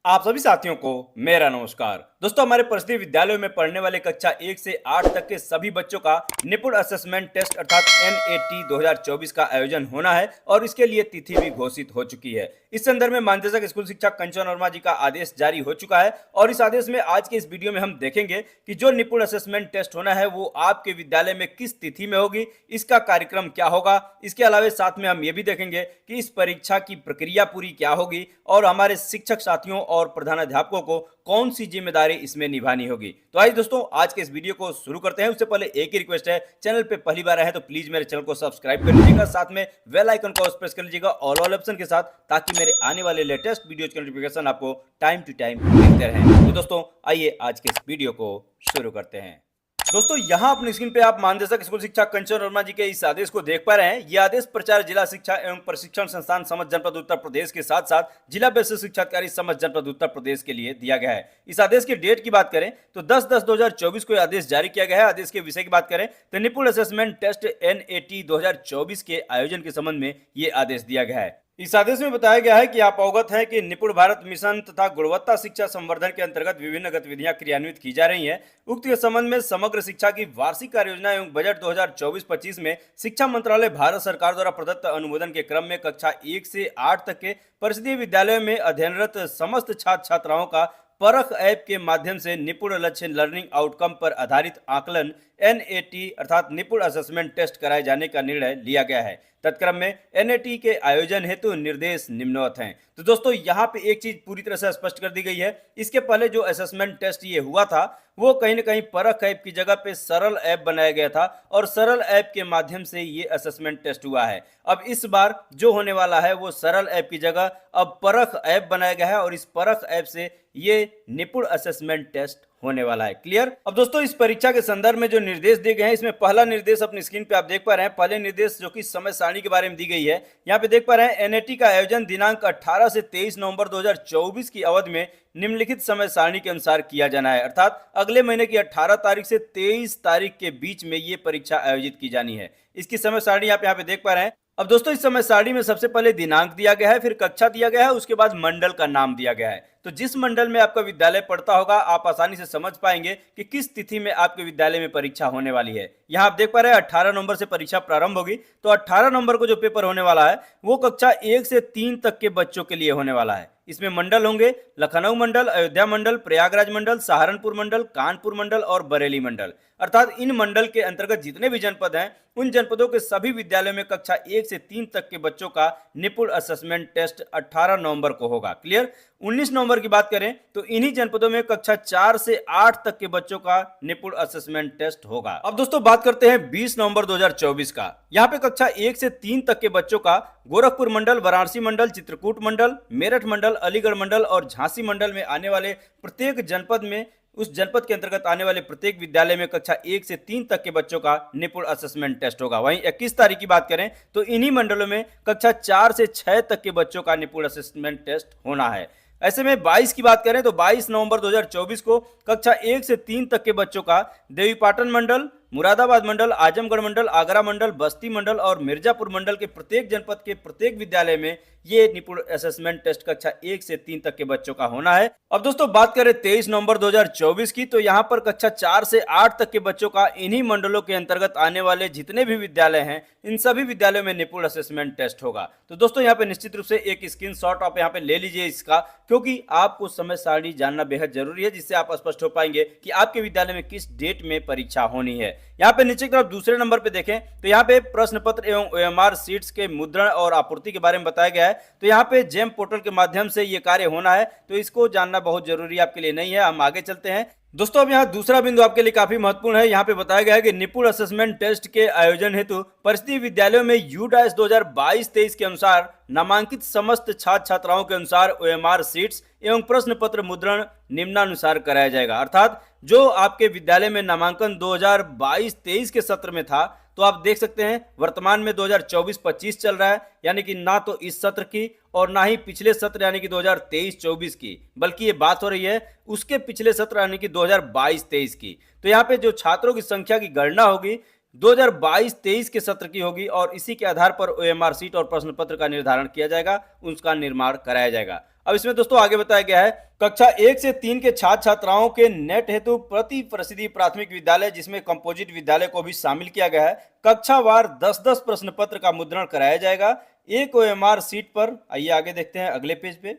आप सभी साथियों को मेरा नमस्कार। दोस्तों, हमारे परिषदीय विद्यालयों में पढ़ने वाले कक्षा 1 से 8 तक के सभी बच्चों का निपुण असेसमेंट टेस्ट अर्थात एनएटी 2024 का आयोजन होना है और इसके लिए तिथि भी घोषित हो चुकी है। इस संदर्भ में मानदेशक स्कूल शिक्षा कंचन वर्मा जी का आदेश जारी हो चुका है और इस आदेश में आज के इस वीडियो में हम देखेंगे कि जो निपुण असेसमेंट टेस्ट होना है वो आपके विद्यालय में किस तिथि में होगी, इसका कार्यक्रम क्या होगा। इसके अलावा साथ में हम ये भी देखेंगे कि इस परीक्षा की प्रक्रिया पूरी क्या होगी और हमारे शिक्षक साथियों और प्रधानाध्यापकों को कौन सी जिम्मेदारी इसमें निभानी होगी। तो आइए दोस्तों, आज के इस वीडियो को शुरू करते हैं। उससे पहले एक ही रिक्वेस्ट है, चैनल पे पहली बार आए हैं तो प्लीज मेरे चैनल को सब्सक्राइब कर लीजिएगा, साथ में बेल आइकन को प्रेस कर लीजिएगा ऑल ऑप्शन के साथ, ताकि मेरे आने वाले लेटेस्ट वीडियोज के नोटिफिकेशन आपको टाइम टू टाइम मिलते रहें। तो दोस्तों, आइए आज के इस वीडियो को शुरू करते हैं। दोस्तों, यहां अपनी स्क्रीन पे आप मानदेशक स्कूल शिक्षा कंचन वर्मा जी के इस आदेश को देख पा रहे हैं। यह आदेश प्रचार जिला शिक्षा एवं प्रशिक्षण संस्थान समस्त जनपद उत्तर प्रदेश के साथ साथ जिला बेसिक शिक्षा अधिकारी समस्त जनपद उत्तर प्रदेश के लिए दिया गया है। इस आदेश की डेट की बात करें तो 10/10/2024 को यह आदेश जारी किया गया है। आदेश के विषय की बात करें तो निपुण असेसमेंट टेस्ट एनएटी 2024 के आयोजन के संबंध में यह आदेश दिया गया है। इस आदेश में बताया गया है कि आप अवगत हैं कि निपुण भारत मिशन तथा गुणवत्ता शिक्षा संवर्धन के अंतर्गत विभिन्न गतिविधियां क्रियान्वित की जा रही हैं। उक्त के संबंध में समग्र शिक्षा की वार्षिक कार्य योजना एवं बजट 2024-25 में शिक्षा मंत्रालय भारत सरकार द्वारा प्रदत्त अनुमोदन के क्रम में कक्षा 1 से 8 तक के परिषदीय विद्यालयों में अध्ययनरत समस्त छात्र छात्राओं का परख ऐप के माध्यम से निपुण लक्ष्य लर्निंग आउटकम पर आधारित आकलन एनएटी अर्थात निपुण असेसमेंट टेस्ट कराए जाने का निर्णय लिया गया है। तत्क्रम में एनएटी के आयोजन हेतु निर्देश निम्नवत हैं। तो दोस्तों, यहाँ पे एक चीज पूरी तरह से स्पष्ट कर दी गई है। इसके पहले जो असेसमेंट टेस्ट ये हुआ था वो कहीं ना कहीं परख ऐप की जगह पे सरल ऐप बनाया गया था और सरल ऐप के माध्यम से ये असेसमेंट टेस्ट हुआ है। अब इस बार जो होने वाला है वो सरल ऐप की जगह अब परख ऐप बनाया गया है और इस परख ऐप से ये निपुण असेसमेंट टेस्ट होने वाला है। क्लियर। अब दोस्तों, इस परीक्षा के संदर्भ में जो निर्देश दिए गए हैं, इसमें पहला निर्देश अपनी स्क्रीन पे आप देख पा रहे हैं। पहले निर्देश जो कि समय सारणी के बारे में दी गई है, यहाँ पे देख पा रहे हैं एनएटी का आयोजन दिनांक 18 से 23 नवंबर 2024 की अवधि में निम्नलिखित समय सारणी के अनुसार किया जाना है। अर्थात अगले महीने की 18 तारीख से 23 तारीख के बीच में ये परीक्षा आयोजित की जानी है। इसकी समय सारणी आप यहाँ पे देख पा रहे हैं। अब दोस्तों, इस समय सारणी में सबसे पहले दिनांक दिया गया है, फिर कक्षा दिया गया है, उसके बाद मंडल का नाम दिया गया है। तो जिस मंडल में आपका विद्यालय पढ़ता होगा आप आसानी से समझ पाएंगे कि किस तिथि में आपके विद्यालय में परीक्षा होने वाली है। यहाँ आप देख पा रहे हैं 18 नवंबर से परीक्षा प्रारंभ होगी। तो 18 नवंबर को जो पेपर होने वाला है वो कक्षा 1 से 3 तक के बच्चों के लिए होने वाला है। इसमें मंडल होंगे लखनऊ मंडल, अयोध्या मंडल, प्रयागराज मंडल, सहारनपुर मंडल, कानपुर मंडल और बरेली मंडल। अर्थात इन मंडल के अंतर्गत जितने भी जनपद हैं उन जनपदों के सभी विद्यालयों में कक्षा 1 से 3 तक के बच्चों का निपुण असेसमेंट टेस्ट 18 नवंबर को होगा। क्लियर। 19 नवंबर की बात करें तो इन्हीं जनपदों में कक्षा 4 से 8 तक के बच्चों का निपुण असेसमेंट टेस्ट होगा। अब दोस्तों, बात करते हैं 20 नवंबर 2024 का। यहाँ पे कक्षा 1 से 3 तक के बच्चों का गोरखपुर मंडल, वाराणसी मंडल, चित्रकूट मंडल, मेरठ मंडल, अलीगढ़ मंडल और झांसी मंडल में आने वाले प्रत्येक जनपद में उस जनपद के अंतर्गत आने वाले प्रत्येक विद्यालय में कक्षा 1 से 3 तक के बच्चों का निपुण असेसमेंट टेस्ट होगा। वहीं 21 तारीख की बात करें तो इन्हीं मंडलों में कक्षा 4 से 6 तक के बच्चों का निपुण असेसमेंट टेस्ट होना है। ऐसे में 22 की बात करें तो 22 नवंबर 2024 को कक्षा 1 से 3 तक के बच्चों का देवीपाटन मंडल, मुरादाबाद मंडल, आजमगढ़ मंडल, आगरा मंडल, बस्ती मंडल और मिर्जापुर मंडल के प्रत्येक जनपद के प्रत्येक विद्यालय में ये निपुण असेसमेंट टेस्ट कक्षा 1 से 3 तक के बच्चों का होना है। अब दोस्तों, बात करें 23 नवंबर 2024 की तो यहाँ पर कक्षा 4 से 8 तक के बच्चों का इन्हीं मंडलों के अंतर्गत आने वाले जितने भी विद्यालय हैं इन सभी विद्यालयों में निपुण असेसमेंट टेस्ट होगा। तो दोस्तों, यहाँ पे निश्चित रूप से एक स्क्रीनशॉट आप यहाँ पे ले लीजिए इसका, क्योंकि आपको समय सारणी जानना बेहद जरूरी है, जिससे आप स्पष्ट हो पाएंगे कि आपके विद्यालय में किस डेट में परीक्षा होनी है। यहाँ पे नीचे की तरफ दूसरे नंबर पे देखें तो यहाँ पे प्रश्न पत्र एवं ओएमआर सीट्स के मुद्रण और आपूर्ति के बारे में बताया गया है। तो यहाँ पे जेम पोर्टल के माध्यम से ये कार्य होना है, तो इसको जानना बहुत जरूरी आपके लिए नहीं है। हम आगे चलते हैं। दोस्तों, अब यहाँ दूसरा बिंदु आपके लिए काफी महत्वपूर्ण है। यहाँ पे बताया गया है कि निपुण असेसमेंट टेस्ट के आयोजन हेतु परिषदीय विद्यालयों में यूडाइस 2022-23 के अनुसार नामांकित समस्त छात्र छात्राओं के अनुसार ओएमआर सीट्स एवं प्रश्न पत्र मुद्रण निम्नानुसार कराया जाएगा। अर्थात जो आपके विद्यालय में नामांकन 2022-23 के सत्र में था, तो आप देख सकते हैं वर्तमान में 2024-25 चल रहा है, यानी कि ना तो इस सत्र की और ना ही पिछले सत्र यानी कि 2023-24 की, बल्कि ये बात हो रही है उसके पिछले सत्र यानी कि 2022-23 की। तो यहाँ पे जो छात्रों की संख्या की गणना होगी 2022-23 के सत्र की होगी और इसी के आधार पर ओएमआर सीट और प्रश्न पत्र का निर्धारण किया जाएगा, उसका निर्माण कराया जाएगा। अब इसमें दोस्तों आगे बताया गया है, कक्षा 1 से 3 के छात्र छात्राओं के नेट हेतु प्रति परिषदीय प्राथमिक विद्यालय जिसमें कंपोजिट विद्यालय को भी शामिल किया गया है, कक्षावार 10-10 प्रश्न पत्र का मुद्रण कराया जाएगा एक ओएमआर सीट पर। आइए आगे देखते हैं अगले पेज पे।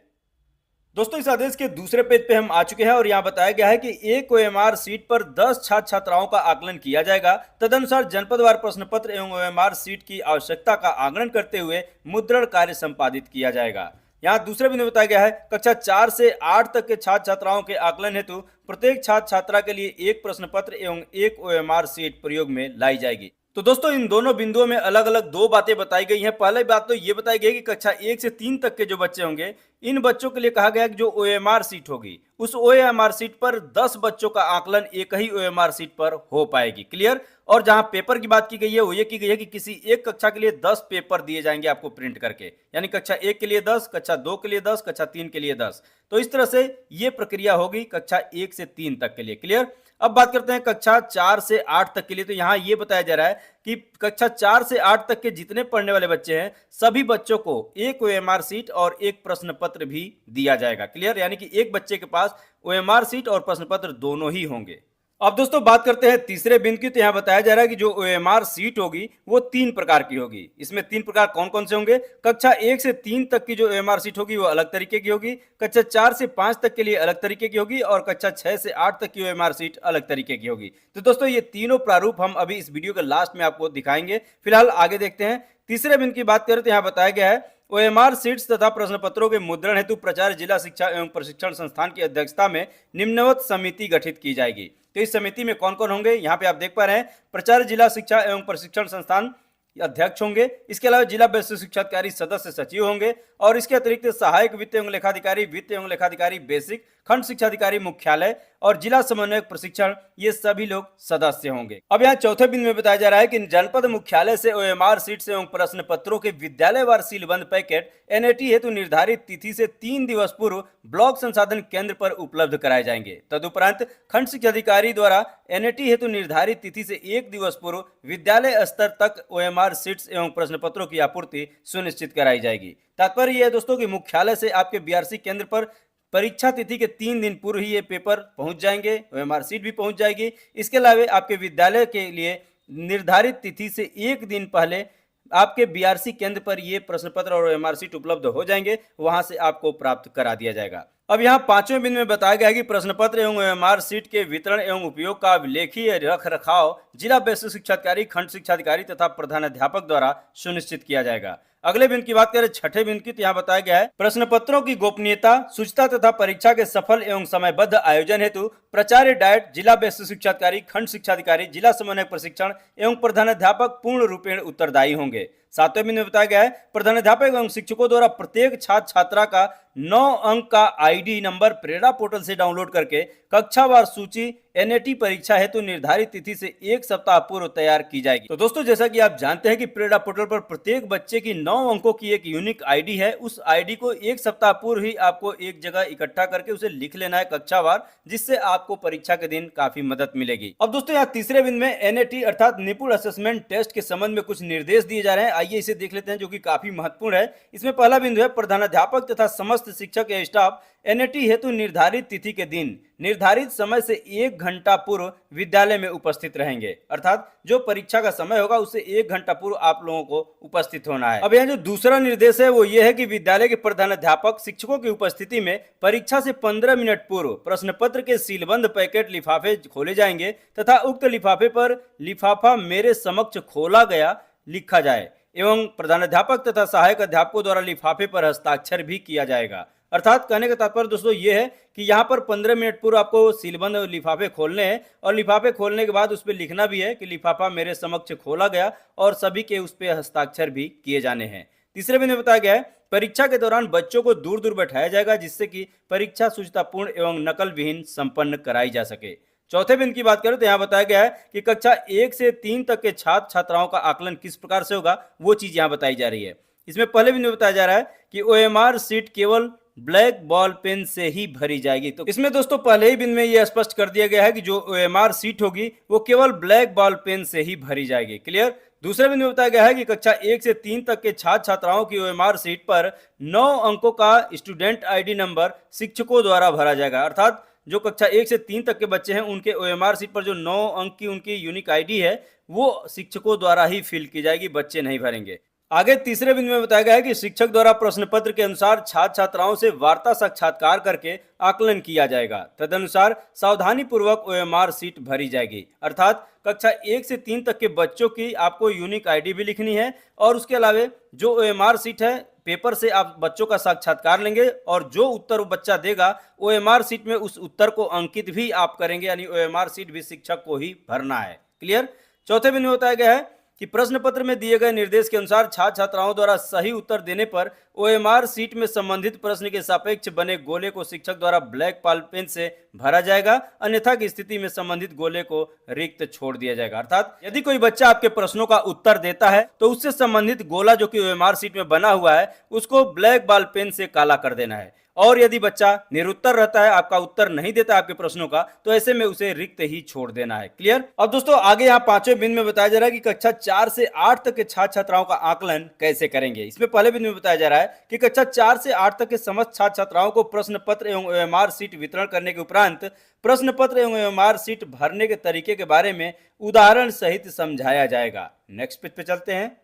दोस्तों इस आदेश के दूसरे पेज पे हम आ चुके हैं और यहाँ बताया गया है कि एक ओएमआर सीट पर 10 छात्र छात्राओं का आकलन किया जाएगा। तदनुसार जनपदवार प्रश्न पत्र एवं ओएमआर सीट की आवश्यकता का आकलन करते हुए मुद्रण कार्य संपादित किया जाएगा। यहाँ दूसरे बिंदु बताया गया है, कक्षा 4 से 8 तक के छात्र छात्राओं के आकलन हेतु प्रत्येक छात्र छात्रा के लिए एक प्रश्न पत्र एवं एक ओएमआर सीट प्रयोग में लाई जाएगी। तो दोस्तों इन दोनों बिंदुओं में अलग अलग दो बातें बताई गई हैं। पहली बात तो ये बताई गई कि कक्षा 1 से 3 तक के जो बच्चे होंगे, इन बच्चों के लिए कहा गया कि जो ओएमआर सीट होगी उस ओएमआर सीट पर 10 बच्चों का आकलन एक ही ओएमआर सीट पर हो पाएगी। क्लियर। और जहां पेपर की बात की गई है वो ये की गई है कि किसी एक कक्षा के लिए 10 पेपर दिए जाएंगे आपको प्रिंट करके, यानी कक्षा 1 के लिए 10, कक्षा 2 के लिए 10, कक्षा 3 के लिए 10। तो इस तरह से ये प्रक्रिया होगी कक्षा 1 से 3 तक के लिए। क्लियर। अब बात करते हैं कक्षा 4 से 8 तक के लिए। तो यहां यह बताया जा रहा है कि कक्षा 4 से 8 तक के जितने पढ़ने वाले बच्चे हैं सभी बच्चों को एक ओएमआर सीट और एक प्रश्न पत्र भी दिया जाएगा। क्लियर। यानी कि एक बच्चे के पास ओएमआर सीट और प्रश्न पत्र दोनों ही होंगे। अब दोस्तों बात करते हैं तीसरे बिंदु की। तो यहां बताया जा रहा है कि जो ओएमआर सीट होगी वो 3 प्रकार की होगी। इसमें 3 प्रकार कौन कौन से होंगे? कक्षा 1 से 3 तक की जो ओएमआर सीट होगी वो अलग तरीके की होगी, कक्षा 4 से 5 तक के लिए अलग तरीके की होगी और कक्षा 6 से 8 तक की ओएमआर सीट अलग तरीके की होगी। तो दोस्तों ये तीनों प्रारूप हम अभी इस वीडियो के लास्ट में आपको दिखाएंगे। फिलहाल आगे देखते हैं। तीसरे बिंदु की बात करें तो यहाँ बताया गया है, ओएमआर सीट्स तथा प्रश्न पत्रों के मुद्रण हेतु प्राचार्य जिला शिक्षा एवं प्रशिक्षण संस्थान की अध्यक्षता में निम्नवत समिति गठित की जाएगी। तो इस समिति में कौन कौन होंगे यहाँ पे आप देख पा रहे हैं। प्राचार्य जिला शिक्षा एवं प्रशिक्षण संस्थान अध्यक्ष होंगे, इसके अलावा जिला बेसिक शिक्षा अधिकारी सदस्य सचिव होंगे और इसके अतिरिक्त सहायक वित्त एवं लेखाधिकारी, वित्त एवं लेखाधिकारी बेसिक, खंड शिक्षा अधिकारी मुख्यालय और जिला समन्वयक प्रशिक्षण, ये सभी लोग सदस्य होंगे। अब यहाँ चौथे बिंदु में बताया जा रहा है कि जनपद मुख्यालय से ओएमआर सीट्स एवं प्रश्न पत्रों के विद्यालयवार सीलबंद पैकेट एनएटी हेतु निर्धारित तिथि से 3 दिवस पूर्व ब्लॉक संसाधन केंद्र पर उपलब्ध कराए जाएंगे। तदुपरांत खंड शिक्षा अधिकारी द्वारा एनएटी हेतु निर्धारित तिथि से 1 दिवस पूर्व विद्यालय स्तर तक ओएमआर सीट्स एवं प्रश्न पत्रों की आपूर्ति सुनिश्चित कराई जाएगी। तात्पर्य यह है दोस्तों कि मुख्यालय से आपके बीआरसी केंद्र पर परीक्षा तिथि के 3 दिन पूर्व ही ये पेपर पहुंच जाएंगे, ओएमआर सीट भी पहुंच जाएगी। इसके अलावा आपके विद्यालय के लिए निर्धारित तिथि से 1 दिन पहले आपके बीआरसी केंद्र पर ये प्रश्न पत्र और ओएमआर सीट उपलब्ध हो जाएंगे, वहां से आपको प्राप्त करा दिया जाएगा। अब यहाँ 5वें बिंदु में बताया गया है कि प्रश्न पत्र एवं ओएमआर सीट के वितरण एवं उपयोग का अभिलेखीय रख रखाव जिला बेसिक शिक्षा अधिकारी, खंड शिक्षा अधिकारी तथा प्रधानाध्यापक द्वारा सुनिश्चित किया जाएगा। अगले बिंदु की बात करें छठे बिंदु की, तो यहाँ बताया गया है, प्रश्न पत्रों की गोपनीयता, शुचिता तथा परीक्षा के सफल एवं समयबद्ध आयोजन हेतु प्राचार्य डायट, जिला बेसिक शिक्षा अधिकारी, खंड शिक्षा अधिकारी, जिला समन्वय प्रशिक्षण एवं प्रधानाध्यापक पूर्ण रूपेण उत्तरदायी होंगे। 7वें बिंदु में बताया गया है, प्रधानाध्यापक एवं शिक्षकों द्वारा प्रत्येक छात्र छात्रा का 9 अंक का आईडी नंबर प्रेरणा पोर्टल से डाउनलोड करके कक्षावार सूची एनएटी परीक्षा हेतु निर्धारित तिथि से 1 सप्ताह पूर्व तैयार की जाएगी। तो दोस्तों जैसा कि आप जानते हैं कि प्रेरणा पोर्टल पर प्रत्येक बच्चे की 9 अंकों की एक यूनिक आईडी है। उस आईडी को 1 सप्ताह पूर्व ही आपको एक जगह इकट्ठा करके उसे लिख लेना है कक्षावार, जिससे आपको परीक्षा के दिन काफी मदद मिलेगी। अब दोस्तों यहाँ तीसरे बिंदु में एनएटी अर्थात निपुण असेसमेंट टेस्ट के संबंध में कुछ निर्देश दिए जा रहे हैं। आइए इसे देख लेते हैं, जो कि काफी महत्वपूर्ण है। इसमें पहला बिंदु है, प्रधानाध्यापक तथा समस्त शिक्षक या स्टाफ एनएटी हेतु निर्धारित तिथि के दिन निर्धारित समय से 1 घंटा पूर्व विद्यालय में उपस्थित रहेंगे। अर्थात जो परीक्षा का समय होगा उससे 1 घंटा पूर्व आप लोगों को उपस्थित होना है। अब यहाँ जो दूसरा निर्देश है वो ये है कि विद्यालय के प्रधानाध्यापक शिक्षकों की उपस्थिति में परीक्षा से 15 मिनट पूर्व प्रश्न पत्र के सीलबंद पैकेट लिफाफे खोले जाएंगे तथा उक्त लिफाफे पर लिफाफा मेरे समक्ष खोला गया लिखा जाए एवं प्रधानाध्यापक तथा सहायक अध्यापकों द्वारा लिफाफे पर हस्ताक्षर भी किया जाएगा। अर्थात कहने का तात्पर्य दोस्तों ये है कि यहाँ पर 15 मिनट पूर्व आपको सीलबंद लिफाफे खोलने हैं और लिफाफे खोलने के बाद उस पर लिखना भी है कि लिफाफा मेरे समक्ष खोला गया और सभी के उस पर हस्ताक्षर भी किए जाने हैं। तीसरे बिंदु में बताया गया है, परीक्षा के दौरान बच्चों को दूर दूर बैठाया जाएगा जिससे कि परीक्षा शुचितापूर्ण एवं नकल विहीन संपन्न कराई जा सके। चौथे बिंदु की बात करें तो यहाँ बताया गया है कि कक्षा 1 से 3 तक के छात्र छात्राओं का आकलन किस प्रकार से होगा वो चीज यहाँ बताई जा रही है। इसमें पहले बिंदु बताया जा रहा है कि ओएमआर सीट केवल ब्लैक बॉल पेन से ही भरी जाएगी। तो इसमें दोस्तों पहले ही बिंदु में यह स्पष्ट कर दिया गया है कि जो ओएमआर सीट होगी वो केवल ब्लैक बॉल पेन से ही भरी जाएगी। क्लियर। दूसरे बिंदु में बताया गया है कि कक्षा 1 से 3 तक के छात्र छात्राओं की ओएमआर सीट पर 9 अंकों का स्टूडेंट आईडी नंबर शिक्षकों द्वारा भरा जाएगा। अर्थात जो कक्षा 1 से 3 तक के बच्चे हैं उनके ओएमआर सीट पर जो 9 अंक की उनकी यूनिक आईडी है वो शिक्षकों द्वारा ही फिल की जाएगी, बच्चे नहीं भरेंगे। आगे तीसरे बिंदु में बताया गया है कि शिक्षक द्वारा प्रश्न पत्र के अनुसार छात्र छात्राओं से वार्ता साक्षात्कार करके आकलन किया जाएगा। तदनुसार सावधानी पूर्वक ओएमआर सीट भरी जाएगी। अर्थात कक्षा 1 से 3 तक के बच्चों की आपको यूनिक आईडी भी लिखनी है और उसके अलावा जो ओएमआर सीट है पेपर से आप बच्चों का साक्षात्कार लेंगे और जो उत्तर वो बच्चा देगा ओएमआर सीट में उस उत्तर को अंकित भी आप करेंगे, यानी ओएमआर सीट भी शिक्षक को ही भरना है। क्लियर। चौथे बिंदु में बताया गया है कि प्रश्न पत्र में दिए गए निर्देश के अनुसार छात्र छात्राओं द्वारा सही उत्तर देने पर ओएमआर सीट में संबंधित प्रश्न के सापेक्ष बने गोले को शिक्षक द्वारा ब्लैक बॉल पेन से भरा जाएगा, अन्यथा की स्थिति में संबंधित गोले को रिक्त छोड़ दिया जाएगा। अर्थात यदि कोई बच्चा आपके प्रश्नों का उत्तर देता है तो उससे संबंधित गोला जो कि ओएमआर सीट में बना हुआ है उसको ब्लैक बॉल पेन से काला कर देना है। और यदि बच्चा निरुत्तर रहता है, आपका उत्तर नहीं देता आपके प्रश्नों का, तो ऐसे में उसे रिक्त ही छोड़ देना है। क्लियर। अब दोस्तों आगे यहाँ पांचवें बिंदु में बताया जा रहा है कि कक्षा 4 से 8 तक के छात्र छात्राओं का आकलन कैसे करेंगे। इसमें पहले बिंदु में बताया जा रहा है कि कक्षा 4 से 8 तक के समस्त छात्र छात्राओं को प्रश्न पत्र एवं ओएमआर सीट वितरण करने के उपरांत प्रश्न पत्र एवं ओएमआर सीट भरने के तरीके के बारे में उदाहरण सहित समझाया जाएगा। नेक्स्ट पेज पे चलते हैं।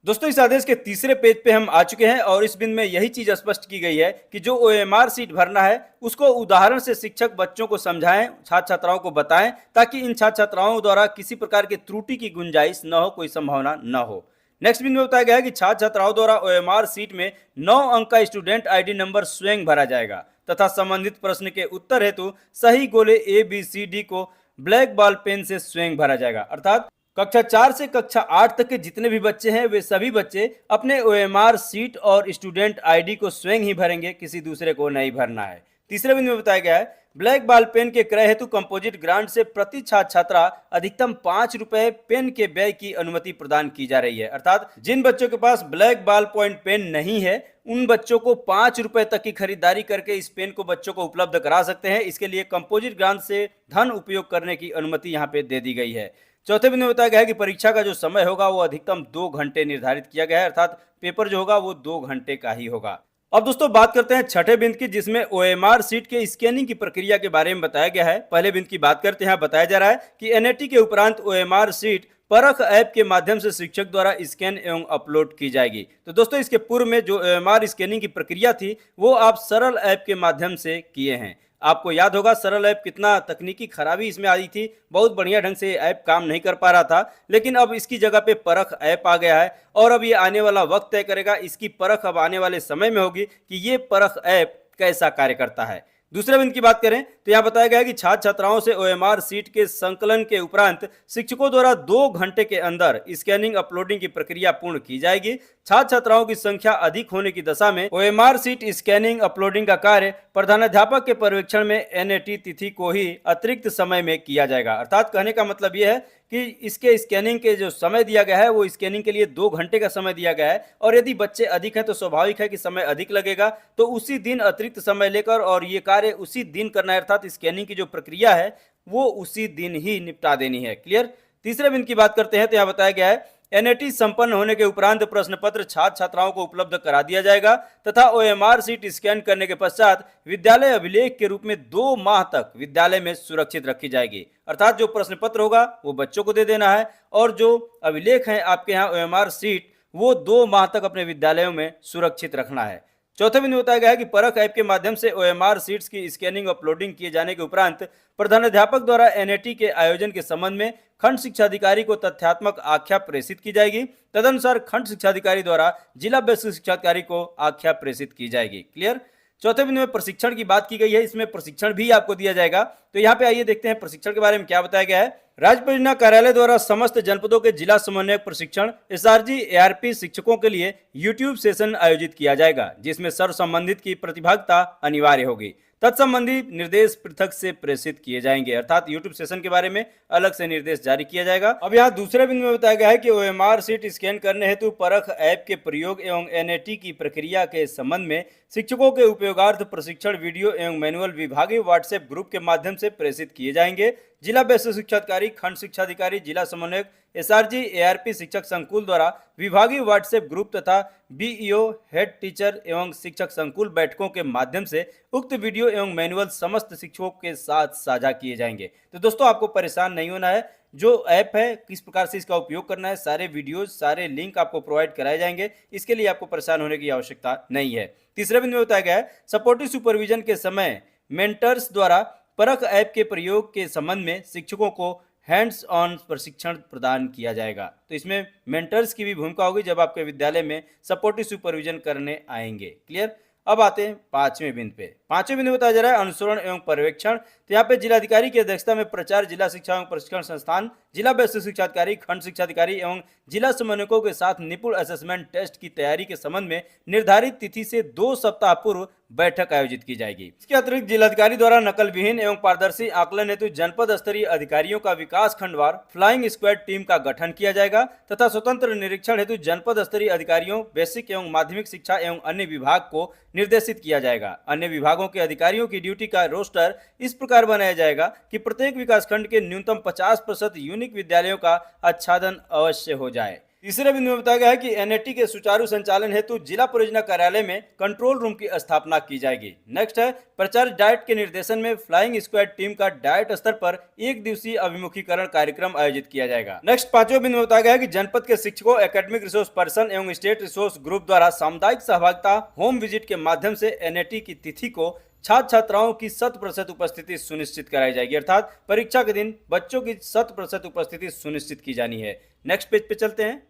दोस्तों इस आदेश के तीसरे पेज पे हम आ चुके हैं और इस बिंदु में यही चीज स्पष्ट की गई है कि जो ओएमआर सीट भरना है उसको उदाहरण से शिक्षक बच्चों को समझाएं, छात्र छात्राओं को बताएं, ताकि इन छात्र छात्राओं द्वारा किसी प्रकार की त्रुटि की गुंजाइश न हो, कोई संभावना न हो। नेक्स्ट बिंदु में बताया गया है कि छात्र छात्राओं द्वारा ओएमआर सीट में 9 अंक का स्टूडेंट आईडी नंबर स्वयं भरा जाएगा तथा संबंधित प्रश्न के उत्तर हेतु सही गोले ABCD को ब्लैक बॉल पेन से स्वयं भरा जाएगा। अर्थात कक्षा 4 से कक्षा 8 तक के जितने भी बच्चे हैं वे सभी बच्चे अपने ओएमआर सीट और स्टूडेंट आईडी को स्वयं ही भरेंगे, किसी दूसरे को नहीं भरना है। तीसरे बिंदु में बताया गया है ब्लैक बॉल पेन के क्रय हेतु कंपोजिट ग्रांट से प्रति छात्र छात्रा अधिकतम 5 रुपए पेन के व्यय की अनुमति प्रदान की जा रही है। अर्थात जिन बच्चों के पास ब्लैक बॉल पॉइंट पेन नहीं है उन बच्चों को 5 रुपए तक की खरीदारी करके इस पेन को बच्चों को उपलब्ध करा सकते हैं। इसके लिए कंपोजिट ग्रांट से धन उपयोग करने की अनुमति यहाँ पे दे दी गई है। चौथे बिंदु में बताया गया है कि परीक्षा का जो समय होगा वो अधिकतम 2 घंटे निर्धारित किया गया है। अर्थात पेपर जो होगा वो 2 घंटे का ही होगा। अब दोस्तों बात करते हैं छठे बिंदु की, जिसमें ओएमआर सीट के स्कैनिंग की प्रक्रिया के बारे में बताया गया है। पहले बिंदु की बात करते हैं। बताया जा रहा है कि NAT के उपरांत ओएमआर सीट परख ऐप के माध्यम से शिक्षक द्वारा स्कैन एवं अपलोड की जाएगी। तो दोस्तों इसके पूर्व में जो ओएमआर स्कैनिंग की प्रक्रिया थी वो आप सरल ऐप के माध्यम से किए हैं। आपको याद होगा सरल ऐप कितना तकनीकी खराबी इसमें आई थी, बहुत बढ़िया ढंग से ऐप काम नहीं कर पा रहा था, लेकिन अब इसकी जगह पे परख ऐप आ गया है और अब ये आने वाला वक्त तय करेगा, इसकी परख अब आने वाले समय में होगी कि ये परख ऐप कैसा कार्य करता है। दूसरे बिंदु की बात करें तो यहाँ बताया गया है कि छात्र छात्राओं से ओएमआर सीट के संकलन के उपरांत शिक्षकों द्वारा 2 घंटे के अंदर स्कैनिंग अपलोडिंग की प्रक्रिया पूर्ण की जाएगी। छात्र छात्राओं की संख्या अधिक होने की दशा में ओएमआर सीट स्कैनिंग अपलोडिंग का कार्य प्रधानाध्यापक के पर्यवेक्षण में NAT तिथि को ही अतिरिक्त समय में किया जाएगा। अर्थात कहने का मतलब यह है कि इसके स्कैनिंग के जो समय दिया गया है वो स्कैनिंग के लिए 2 घंटे का समय दिया गया है और यदि बच्चे अधिक हैं तो स्वाभाविक है कि समय अधिक लगेगा, तो उसी दिन अतिरिक्त समय लेकर और ये कार्य उसी दिन करना है। अर्थात स्कैनिंग की जो प्रक्रिया है वो उसी दिन ही निपटा देनी है। क्लियर। तीसरे बिंदु की बात करते हैं तो यहाँ बताया गया है NAT संपन्न होने के उपरांत प्रश्न पत्र छात्र छात्राओं को उपलब्ध करा दिया जाएगा तथा ओएमआर सीट स्कैन करने के पश्चात विद्यालय अभिलेख के रूप में 2 माह तक विद्यालय में सुरक्षित रखी जाएगी। अर्थात जो प्रश्न पत्र होगा वो बच्चों को दे देना है और जो अभिलेख है आपके यहाँ ओएमआर सीट वो 2 माह तक अपने विद्यालयों में सुरक्षित रखना है। चौथे बिंदु बताया गया है कि परख ऐप के माध्यम से ओएमआर सीट्स की स्कैनिंग अपलोडिंग किए जाने के उपरांत प्रधानाध्यापक द्वारा NAT के आयोजन के संबंध में खंड शिक्षा अधिकारी को तथ्यात्मक आख्या प्रेषित की जाएगी। तदनुसार खंड शिक्षा अधिकारी द्वारा जिला बेसिक शिक्षा अधिकारी को आख्या प्रेषित की जाएगी। क्लियर। चौथे बिंदु में प्रशिक्षण की बात की गई है, इसमें प्रशिक्षण भी आपको दिया जाएगा। तो यहाँ पे आइए देखते हैं प्रशिक्षण के बारे में क्या बताया गया है। राज्य परियोजना कार्यालय द्वारा समस्त जनपदों के जिला समन्वयक प्रशिक्षण SRG ARP शिक्षकों के लिए YouTube सेशन आयोजित किया जाएगा, जिसमें सर्व संबंधित की प्रतिभागिता अनिवार्य होगी। तत्संबंधी निर्देश पृथक से प्रेषित किए जाएंगे, अर्थात यूट्यूब सेशन के बारे में अलग से निर्देश जारी किया जाएगा। अब यहाँ दूसरे बिंदु में बताया गया है कि ओएमआर शीट स्कैन करने हेतु परख ऐप के प्रयोग एवं एनएटी की प्रक्रिया के संबंध में शिक्षकों के उपयोगार्थ प्रशिक्षण वीडियो एवं मैनुअल विभागीय व्हाट्सएप ग्रुप के माध्यम से प्रेषित किए जाएंगे। जिला बेसिक शिक्षा अधिकारी, खंड शिक्षा अधिकारी, जिला समन्वयक, एसआरजी, एआरपी शिक्षक संकुल द्वारा विभागीय व्हाट्सएप ग्रुप तथा बीईओ, हेड टीचर एवं शिक्षक संकुल बैठकों के माध्यम से उक्त वीडियो एवं मैनुअल समस्त शिक्षकों के साथ साझा किए जाएंगे। तो दोस्तों, आपको परेशान नहीं होना है। जो ऐप है, किस प्रकार से इसका उपयोग करना है, सारे वीडियोज, सारे लिंक आपको प्रोवाइड कराए जाएंगे। इसके लिए आपको परेशान होने की आवश्यकता नहीं है। तीसरे बिंदु में बताया गया है, सपोर्टिव सुपरविजन के समय मेंटर्स द्वारा परख ऐप के प्रयोग के संबंध में शिक्षकों को हैंड्स ऑन प्रशिक्षण प्रदान किया जाएगा। तो इसमें मेंटर्स की भी भूमिका होगी जब आपके विद्यालय में सपोर्टिव सुपरविजन करने आएंगे। क्लियर। अब आते हैं पांचवें बिंदु पे। पांचवें बिंदु बताया जा रहा है अनुसरण एवं पर्यवेक्षण। तो यहाँ पे जिलाधिकारी की अध्यक्षता में प्रचार, जिला शिक्षा एवं प्रशिक्षण संस्थान, जिला बेसिक शिक्षा अधिकारी, खंड शिक्षा अधिकारी एवं जिला समन्वयकों के साथ निपुण असेसमेंट टेस्ट की तैयारी के संबंध में निर्धारित तिथि से 2 सप्ताह पूर्व बैठक आयोजित की जाएगी। इसके अतिरिक्त जिलाधिकारी द्वारा नकल विहीन एवं पारदर्शी आकलन हेतु जनपद स्तरीय अधिकारियों का विकास खंडवार फ्लाइंग स्क्वाड टीम का गठन किया जाएगा तथा स्वतंत्र निरीक्षण हेतु जनपद स्तरीय अधिकारियों, बेसिक एवं माध्यमिक शिक्षा एवं अन्य विभाग को निर्देशित किया जाएगा। अन्य विभागों के अधिकारियों की ड्यूटी का रोस्टर इस प्रकार बनाया जाएगा कि प्रत्येक विकासखंड के न्यूनतम 50% यूनिक विद्यालयों का आच्छादन अवश्य हो जाए। तीसरे बिंदु में बताया गया है कि एनएटी के सुचारू संचालन हेतु जिला परियोजना कार्यालय में कंट्रोल रूम की स्थापना की जाएगी। नेक्स्ट है, प्राचार्य डाइट के निर्देशन में फ्लाइंग स्क्वाड टीम का डाइट स्तर पर 1 दिवसीय अभिमुखीकरण कार्यक्रम आयोजित किया जाएगा। नेक्स्ट पांचवें बिंदु में बताया गया है कि जनपद के शिक्षकों, एकेडमिक रिसोर्स पर्सन एवं स्टेट रिसोर्स ग्रुप द्वारा सामुदायिक सहभागिता होम विजिट के माध्यम से एनएटी की तिथि को छात्र छात्राओं की 100% उपस्थिति सुनिश्चित कराई जाएगी, अर्थात परीक्षा के दिन बच्चों की 100% उपस्थिति सुनिश्चित की जानी है। नेक्स्ट पेज पे चलते हैं।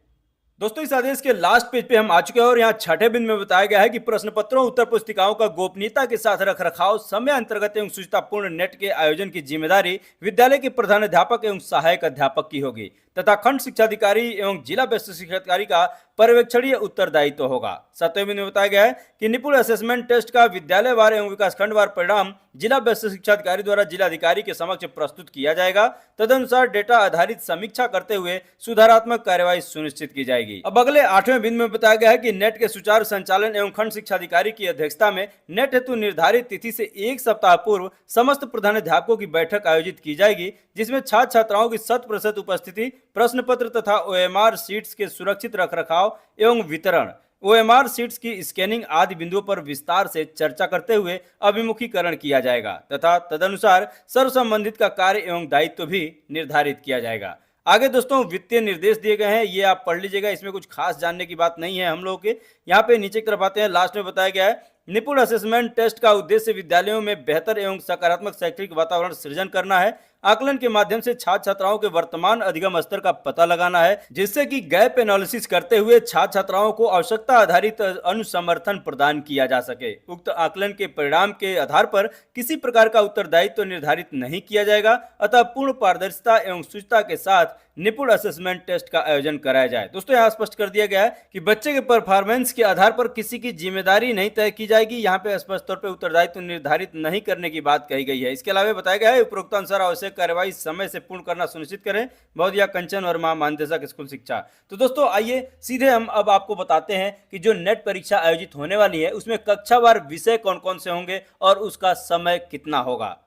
दोस्तों, इस आदेश के लास्ट पेज पे हम आ चुके हैं और यहाँ छठे बिंदु में बताया गया है कि प्रश्न पत्रों, उत्तर पुस्तिकाओं का गोपनीयता के साथ रख रखाव, समय अंतर्गत एवं शुचितापूर्ण नेट के आयोजन की जिम्मेदारी विद्यालय के प्रधानाध्यापक एवं सहायक अध्यापक की होगी तथा खंड शिक्षा अधिकारी एवं जिला बेसिक शिक्षा अधिकारी का पर्यवेक्षणीय उत्तरदायित्व होगा। 7वें बिंदु में बताया गया है कि निपुण असेसमेंट टेस्ट का विद्यालयवार एवं विकासखंडवार परिणाम जिला बेसिक शिक्षा अधिकारी द्वारा जिला अधिकारी के समक्ष प्रस्तुत किया जाएगा। तदनुसार डेटा आधारित समीक्षा करते हुए सुधारात्मक कार्यवाही सुनिश्चित की जाएगी। अब अगले 8वें बिंदु में बताया गया है कि नेट के सुचारू संचालन एवं खंड शिक्षा अधिकारी की अध्यक्षता में नेट हेतु निर्धारित तिथि से 1 सप्ताह पूर्व समस्त प्रधानाध्यापकों की बैठक आयोजित की जाएगी, जिसमें छात्र छात्राओं की 100% उपस्थिति, प्रश्न पत्र तथा ओएमआर शीट्स के सुरक्षित रखरखाव एवं वितरण, ओएमआर शीट्स की स्कैनिंग आदि बिंदुओं पर विस्तार से चर्चा करते हुए अभिमुखीकरण किया जाएगा तथा तदनुसार सर्व संबंधित का कार्य एवं दायित्व भी निर्धारित किया जाएगा। आगे दोस्तों वित्तीय निर्देश दिए गए हैं, ये आप पढ़ लीजिएगा, इसमें कुछ खास जानने की बात नहीं है हम लोगों के। यहाँ पे नीचे की तरफ आते हैं, लास्ट में बताया गया है निपुण असेसमेंट टेस्ट का उद्देश्य विद्यालयों में बेहतर एवं सकारात्मक शैक्षणिक वातावरण सृजन करना है। आकलन के माध्यम से छात्र छात्राओं के वर्तमान अधिगम स्तर का पता लगाना है, जिससे कि गैप एनालिसिस करते हुए छात्र छात्राओं को आवश्यकता आधारित अनुसमर्थन प्रदान किया जा सके। उक्त आकलन के परिणाम के आधार पर किसी प्रकार का उत्तरदायित्व निर्धारित नहीं किया जाएगा, अतः पूर्ण पारदर्शिता एवं शुचिता के साथ निपुण असेसमेंट टेस्ट का आयोजन कराया जाए। दोस्तों, यहाँ स्पष्ट कर दिया गया है कि बच्चे के परफॉर्मेंस के आधार पर किसी की जिम्मेदारी नहीं तय की जाएगी। यहाँ पे स्पष्ट तौर पे उत्तरदायित्व निर्धारित नहीं करने की बात कही गई है। इसके अलावा बताया गया है उपरोक्त अनुसार आवश्यक कार्यवाही समय से पूर्ण करना सुनिश्चित करें। बहुदिया कंचन वर्मा, महानिदेशक स्कूल शिक्षा। तो दोस्तों, आइए सीधे हम अब आपको बताते हैं कि जो नेट परीक्षा आयोजित होने वाली है उसमें कक्षावार विषय कौन कौन से होंगे और उसका समय कितना होगा।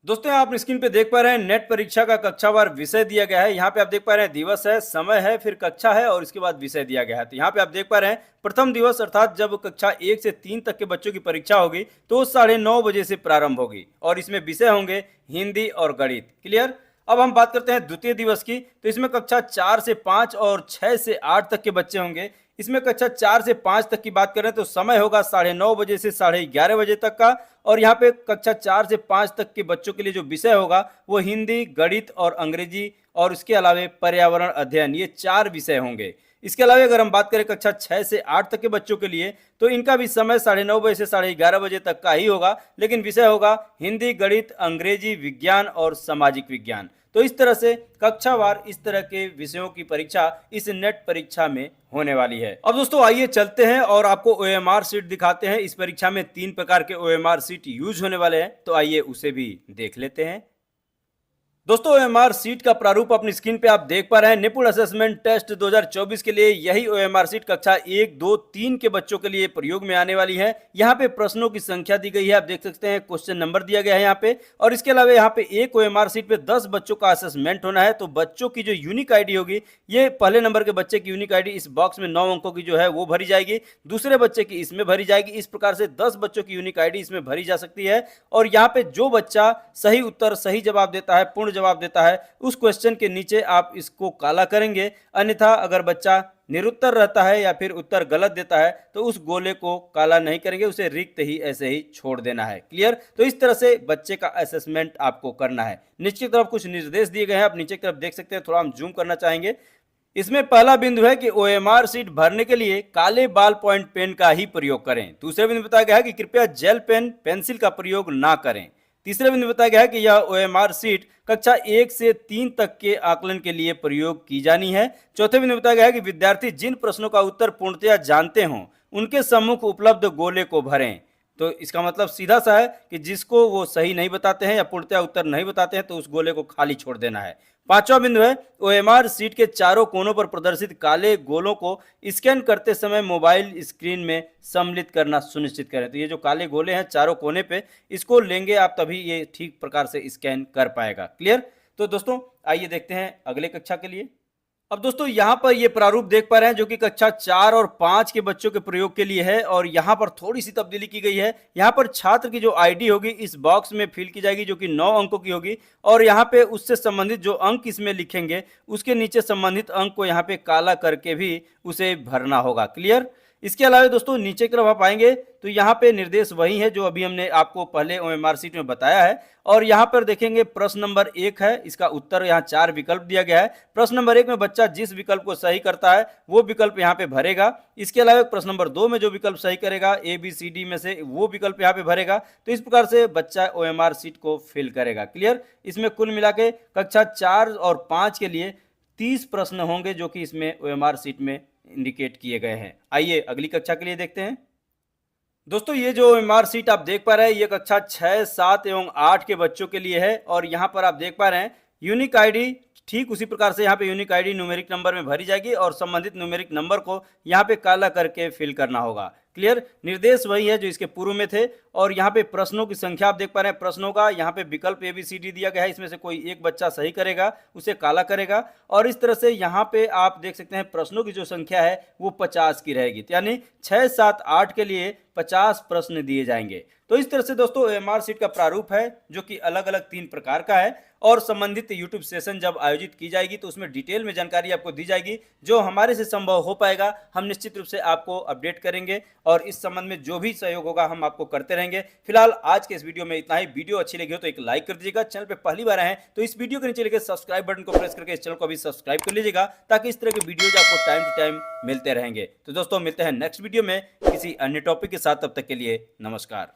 दोस्तों, आप स्क्रीन पे देख पा रहे हैं नेट परीक्षा का कक्षावार विषय दिया गया है। यहाँ पे आप देख पा रहे हैं दिवस है, समय है, फिर कक्षा है और इसके बाद विषय दिया गया है। तो यहाँ पे आप देख पा रहे हैं प्रथम दिवस अर्थात जब कक्षा 1 से 3 तक के बच्चों की परीक्षा होगी तो 9:30 बजे से प्रारंभ होगी और इसमें विषय होंगे हिंदी और गणित। क्लियर। अब हम बात करते हैं द्वितीय दिवस की। तो इसमें कक्षा 4 से 5 और 6 से 8 तक के बच्चे होंगे। इसमें कक्षा 4 से 5 तक की बात करें तो समय होगा 9:30 बजे से 11:30 बजे तक का और यहाँ पे कक्षा 4 से 5 तक के बच्चों के लिए जो विषय होगा वो हिंदी, गणित और अंग्रेजी और इसके अलावा पर्यावरण अध्ययन, ये 4 विषय होंगे। इसके अलावा अगर हम बात करें कक्षा 6 से 8 तक के बच्चों के लिए तो इनका भी समय 9:30 बजे से 11:30 बजे तक का ही होगा, लेकिन विषय होगा हिंदी, गणित, अंग्रेजी, विज्ञान और सामाजिक विज्ञान। तो इस तरह से कक्षावार इस तरह के विषयों की परीक्षा इस नेट परीक्षा में होने वाली है। अब दोस्तों आइए चलते हैं और आपको ओएमआर सीट दिखाते हैं। इस परीक्षा में 3 प्रकार के ओएमआर सीट यूज होने वाले हैं, तो आइए उसे भी देख लेते हैं। दोस्तों ओएमआर सीट का प्रारूप अपनी स्क्रीन पे आप देख पा रहे हैं। निपुण असेसमेंट टेस्ट 2024 के लिए यही ओएमआर सीट कक्षा 1, 2, 3 के बच्चों के लिए प्रयोग में आने वाली है। यहाँ पे प्रश्नों की संख्या दी गई है, आप देख सकते हैं क्वेश्चन नंबर दिया गया है यहाँ पे, और इसके अलावा यहाँ पे एक ओएमआर सीट पे 10 बच्चों का असेसमेंट होना है। तो बच्चों की जो यूनिक आईडी होगी, ये पहले नंबर के बच्चे की यूनिक आईडी इस बॉक्स में 9 अंकों की जो है वो भरी जाएगी, दूसरे बच्चे की इसमें भरी जाएगी। इस प्रकार से 10 बच्चों की यूनिक आईडी इसमें भरी जा सकती है। और यहाँ पे जो बच्चा सही उत्तर, सही जवाब देता है, पूर्ण जवाब देता है, उस क्वेश्चन के नीचे आप इसको काला करेंगे। अन्यथा अगर बच्चा निरुत्तर रहता है या फिर उत्तर गलत देता है तो उस गोले को काला नहीं करेंगे, उसे रिक्त ही ऐसे ही छोड़ देना है। क्लियर? तो इस तरह से बच्चे का असेसमेंट आपको करना है। नीचे की तरफ कुछ निर्देश दिए गए हैं, आप नीचे की तरफ देख सकते हैं, थोड़ा हम जूम करना चाहेंगे। इसमें पहला बिंदु है कि ओएमआर सीट भरने के लिए काले बाल पॉइंट पेन का ही प्रयोग करें। दूसरे बिंदु बताया गया है कि कृपया जेल पेन, पेंसिल का प्रयोग ना करें। तीसरे बिंदु बताया गया है कि यह ओएमआर सीट कक्षा 1 से 3 तक के आकलन के लिए प्रयोग की जानी है। चौथे बिंदु बताया गया है कि विद्यार्थी जिन प्रश्नों का उत्तर पूर्णतया जानते हों उनके सम्मुख उपलब्ध गोले को भरें। तो इसका मतलब सीधा सा है कि जिसको वो सही नहीं बताते हैं या पूर्णतया उत्तर नहीं बताते हैं तो उस गोले को खाली छोड़ देना है। पांचवा बिंदु है ओएमआर सीट के चारों कोनों पर प्रदर्शित काले गोलों को स्कैन करते समय मोबाइल स्क्रीन में सम्मिलित करना सुनिश्चित करें। तो ये जो काले गोले हैं चारों कोने पे, इसको लेंगे आप तभी ये ठीक प्रकार से स्कैन कर पाएगा। क्लियर? तो दोस्तों आइए देखते हैं अगले कक्षा के लिए। अब दोस्तों यहाँ पर ये प्रारूप देख पा रहे हैं जो कि कक्षा 4 और 5 के बच्चों के प्रयोग के लिए है, और यहाँ पर थोड़ी सी तब्दीली की गई है। यहाँ पर छात्र की जो आईडी होगी इस बॉक्स में फिल की जाएगी जो कि 9 अंकों की होगी, और यहाँ पे उससे संबंधित जो अंक इसमें लिखेंगे उसके नीचे संबंधित अंक को यहाँ पे काला करके भी उसे भरना होगा। क्लियर? इसके अलावा दोस्तों नीचे की तरफ आप आएंगे तो यहाँ पे निर्देश वही है जो अभी हमने आपको पहले ओएमआर सीट में बताया है, और यहाँ पर देखेंगे प्रश्न नंबर 1 है, इसका उत्तर यहाँ 4 विकल्प दिया गया है। प्रश्न नंबर 1 में बच्चा जिस विकल्प को सही करता है वो विकल्प यहाँ पे भरेगा। इसके अलावा प्रश्न नंबर 2 में जो विकल्प सही करेगा ABCD में से वो विकल्प यहाँ पे भरेगा। तो इस प्रकार से बच्चा ओएमआर सीट को फिल करेगा। क्लियर? इसमें कुल मिला के कक्षा 4 और 5 के लिए 30 प्रश्न होंगे जो कि इसमें ओएमआर सीट में इंडिकेट किए गए हैं। आइए अगली कक्षा के लिए देखते हैं। दोस्तों ये जो ओएमआर सीट आप देख पा रहे हैं ये कक्षा 6, 7 एवं 8 के बच्चों के लिए है, और यहाँ पर आप देख पा रहे हैं यूनिक आईडी ठीक उसी प्रकार से यहाँ पे यूनिक आईडी न्यूमेरिक नंबर में भरी जाएगी और संबंधित न्यूमेरिक नंबर को यहाँ पे काला करके फिल करना होगा। क्लियर? निर्देश वही है जो इसके पूर्व में थे, और यहाँ पे प्रश्नों की संख्या आप देख पा रहे हैं। प्रश्नों का यहाँ पे विकल्प ABCD दिया गया है, इसमें से कोई एक बच्चा सही करेगा उसे काला करेगा, और इस तरह से यहाँ पे आप देख सकते हैं प्रश्नों की जो संख्या है वो 50 की रहेगी। यानी 6, 7, 8 के लिए 50 प्रश्न दिए जाएंगे। तो इस तरह से दोस्तों ओएमआर सीट का प्रारूप है जो कि अलग अलग 3 प्रकार का है, और संबंधित यूट्यूब सेशन जब आयोजित की जाएगी तो उसमें डिटेल में जानकारी आपको दी जाएगी। जो हमारे से संभव हो पाएगा हम निश्चित रूप से आपको अपडेट करेंगे, और इस संबंध में जो भी सहयोग होगा हम आपको करते रहेंगे। फिलहाल आज के इस वीडियो में इतना ही। वीडियो अच्छी लगी हो तो एक लाइक कर दीजिएगा। चैनल पे पहली बार आए हैं तो इस वीडियो के नीचे लिखे सब्सक्राइब बटन को प्रेस करके इस चैनल को भी सब्सक्राइब कर लीजिएगा, ताकि इस तरह के वीडियोज आपको टाइम टू टाइम मिलते रहेंगे। तो दोस्तों मिलते हैं नेक्स्ट वीडियो में किसी अन्य टॉपिक के साथ, तब तक के लिए नमस्कार।